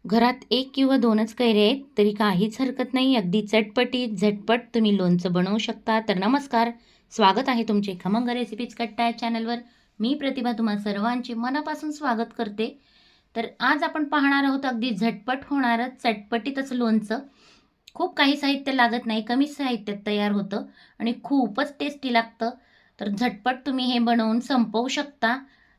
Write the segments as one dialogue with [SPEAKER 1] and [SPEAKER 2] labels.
[SPEAKER 1] घरात एक किंवा दोनच कैऱ्या आहेत तरी काहीच हरकत नाही. अगदी चटपटीत झटपट तुम्ही लोणचं बनवू शकता. तर नमस्कार, स्वागत आहे तुमचे खमंग रेसिपीज कट्टा या चॅनलवर. मी प्रतिभा तुम्हा सर्वांचे मनापासून स्वागत करते. तर आज आपण पाहणार आहोत अगदी झटपट होणारं चटपटीत असं लोणचं. खूप काही साहित्य लागत नाही, कमी साहित्यात तयार होतं आणि खूपच टेस्टी लागतं. तर झटपट तुम्ही हे बनवून संपवू शकता.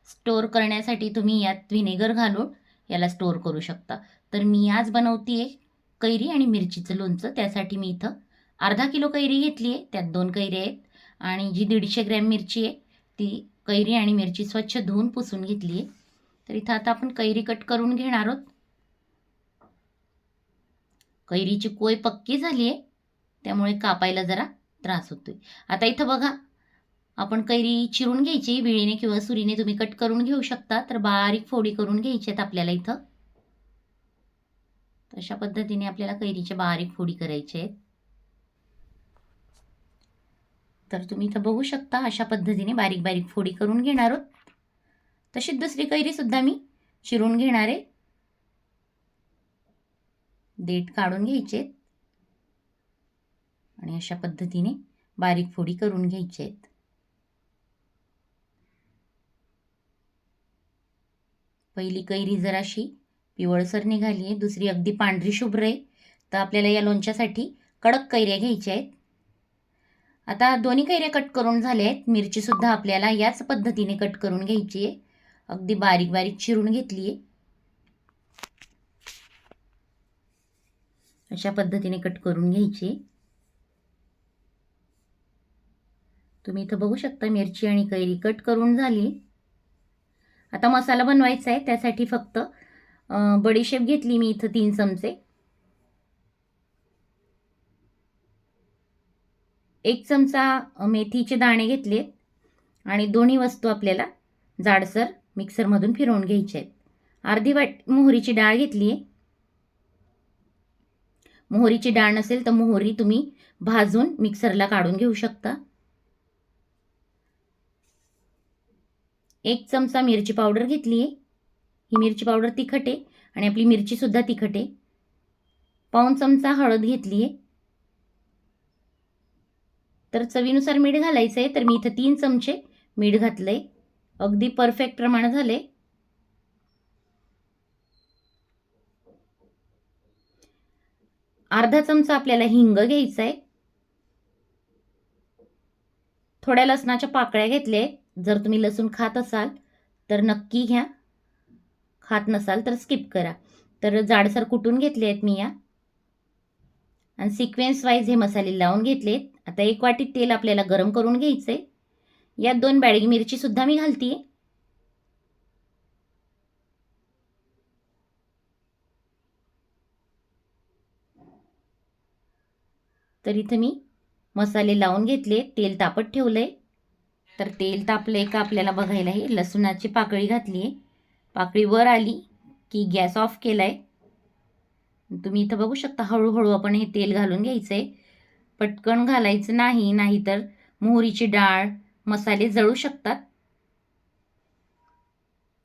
[SPEAKER 1] स्टोअर करण्यासाठी तुम्ही यात व्हिनेगर घालून याला स्टोअर करू शकता. तर मी आज बनवते आहे कैरी आणि मिरचीचं लोणचं. त्यासाठी मी इथं अर्धा किलो कैरी घेतली आहे, त्यात 2 कैऱ्या आहेत आणि जी 150 ग्रॅम मिरची आहे ती कैरी आणि मिरची स्वच्छ धुवून पुसून घेतली आहे. तर इथं आता आपण कैरी कट करून घेणार आहोत. कैरीची कोय पक्की झाली आहे, त्यामुळे कापायला जरा त्रास होतोय. आता इथं बघा, आपण कैरी चिरून घ्यायची, विळीने किंवा सुरीने तुम्ही कट करून घेऊ शकता. तर बारीक फोडी करून घ्यायच्यात आपल्याला इथं. अशा पद्धतीने आपल्याला कैरीच्या बारीक फोडी करायच्या आहेत. तर तुम्ही इथं बघू शकता, अशा पद्धतीने बारीक बारीक फोडी करून घेणार आहोत. तशीच दुसरी कैरी सुद्धा मी चिरून घेणार आहे. देठ काढून घ्यायचे आणि अशा पद्धतीने बारीक फोडी करून घ्यायच्या आहेत. पहिली कैरी जराशी पिवळसर निघाली आहे, दुसरी अगदी पांढरी शुभ्र आहे. तर आपल्याला या लोणच्यासाठी कडक कैऱ्या घ्यायच्या आहेत. आता दोन्ही कैऱ्या कट करून झाल्या आहेत. मिरची सुद्धा आपल्याला याच पद्धतीने कट करून घ्यायची आहे. अगदी बारीक बारीक चिरून घेतली आहे. अशा पद्धतीने कट करून घ्यायची. तुम्ही इथं बघू शकता मिरची आणि कैरी कट करून झाली. आता मसाला बनवायचा आहे, त्यासाठी फक्त बडीशेप घेतली मी इथं 3 चमचे. 1 चमचा मेथीचे दाणे घेतले आणि दोन्ही वस्तू आपल्याला जाडसर मिक्सरमधून फिरवून घ्यायच्या आहेत. अर्धी वाटी मोहरीची डाळ घेतली आहे. मोहरीची डाळ नसेल तर मोहरी तुम्ही भाजून मिक्सरला काढून घेऊ शकता. 1 चमचा मिरची पावडर घेतली आहे. ही मिरची पावडर तिखट आहे आणि आपली मिरची सुद्धा तिखट आहे. पाऊण चमचा हळद घेतली आहे. तर चवीनुसार मीठ घालायचं आहे. तर मी इथं 3 चमचे मीठ घातलंय. अगदी परफेक्ट प्रमाण झाले. अर्धा चमचा आपल्याला हिंग घ्यायचा आहे. थोड्या लसणाच्या पाकळ्या घेतल्या. जर तुम्ही लसूण खात असाल तर नक्की घ्या, खात नसाल तर स्किप करा. तर जाडसर कुटून घेतले आहेत मी या आणि सिक्वेन्स वाईज हे मसाले लावून घेतलेत. आता 1 वाटी तेल आपल्याला गरम करून घ्यायचंय. यात 2 बॅडगी मिरची सुद्धा मी घालतीये. तर इथं मी मसाले लावून घेतले, तेल तापत ठेवलंय. तर तेल तापलंय का आपल्याला बघायला हे लसूणाची पाकळी घातली आहे. पाकळी वर आली की गॅस ऑफ केलाय. तुम्ही इथं बघू शकता, हळूहळू आपण हे तेल घालून घ्यायचंय. पटकन घालायचं नाही, नाहीतर मोहरीची डाळ मसाले जळू शकतात.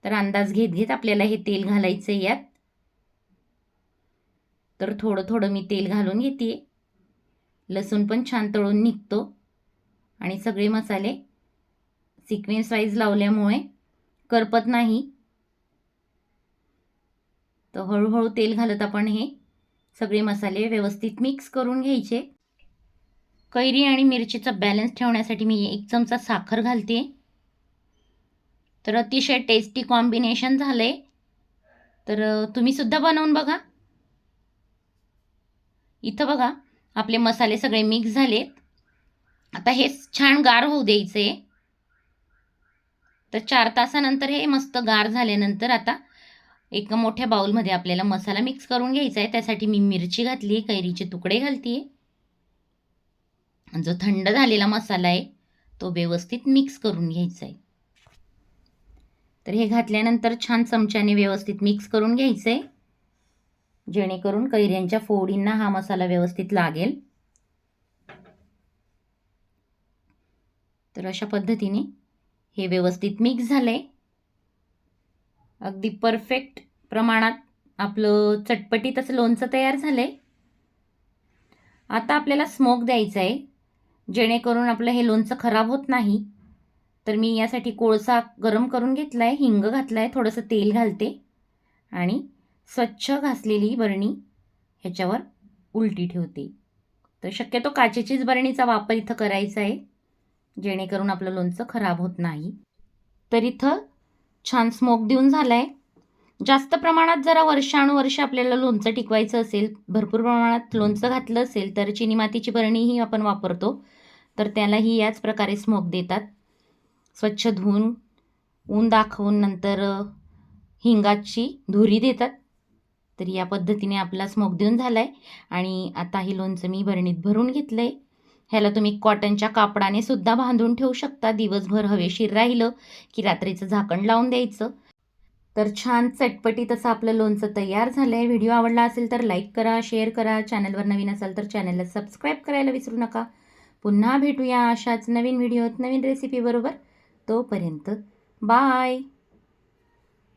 [SPEAKER 1] तर अंदाज घेत घेत आपल्याला हे तेल घालायचं यात. तर थोडं थोडं मी तेल घालून घेते. लसूण पण छान तळून निघतो आणि सगळे मसाले सिक्वेन्स वाईज लावल्यामुळे करपत नाही. तर हळूहळू तेल घालत आपण हे सगळे मसाले व्यवस्थित मिक्स करून घ्यायचे. कैरी आणि मिरचीचा बॅलन्स ठेवण्यासाठी मी 1 चमचा साखर घालते. तर अतिशय टेस्टी कॉम्बिनेशन झालंय. तर तुम्ही सुद्धा बनवून बघा. इथं बघा, आपले मसाले सगळे मिक्स झालेत. आता हे छान गार होऊ द्यायचे. तर 4 तासानंतर हे मस्त गार झाल्यानंतर आता एका मोठ्या बाउलमध्ये आपल्याला मसाला मिक्स करून घ्यायचा आहे. त्यासाठी मी मिरची घातली, कैरीचे तुकडे घालते. जो थंड झालेला मसाला आहे तो व्यवस्थित मिक्स करून घ्यायचा आहे. तर हे घातल्यानंतर छान चमच्याने व्यवस्थित मिक्स करून घ्यायचं आहे, जेणेकरून कैऱ्यांच्या फोडींना हा मसाला व्यवस्थित लागेल. तर अशा पद्धतीने हे व्यवस्थित मिक्स झालंय. अगदी परफेक्ट प्रमाणात आपलं चटपटीत असं लोणचं तयार झालं आहे. आता आपल्याला स्मोक द्यायचा आहे, जेणेकरून आपलं हे लोणचं खराब होत नाही. तर मी यासाठी कोळसा गरम करून घेतला आहे, हिंग घातला आहे, थोडंसं तेल घालते आणि स्वच्छ घासलेली बरणी ह्याच्यावर उलटी ठेवते. तर शक्यतो काचेचीच बरणीचा वापर इथं करायचा आहे, जेणेकरून आपलं लोणचं खराब होत नाही. तर इथं छान स्मोक देऊन झाला आहे. जास्त प्रमाणात जरा वर्षानुवर्ष आपल्याला लोणचं टिकवायचं असेल, भरपूर प्रमाणात लोणचं घातलं असेल तर चिनी मातीची बरणीही आपण वापरतो. तर त्यालाही याच प्रकारे स्मोक देतात. स्वच्छ धुवून ऊन दाखवून नंतर हिंगाची धुरी देतात. तर या पद्धतीने आपला स्मोक देऊन झाला आहे आणि आता हे लोणचं मी बरणीत भरून घेतलं आहे. ह्याला तुम्ही कॉटनच्या कापडाने सुद्धा बांधून ठेवू शकता. दिवसभर हवेशीर राहिलं की रात्रीचं झाकण लावून द्यायचं. तर छान चटपटीत असं आपलं लोणचं तयार झालं आहे. व्हिडिओ आवडला असेल तर लाईक करा, शेअर करा. चॅनलवर नवीन असाल तर चॅनलला सबस्क्राईब करायला विसरू नका. पुन्हा भेटूया अशाच नवीन व्हिडिओत नवीन रेसिपीबरोबर. तोपर्यंत बाय.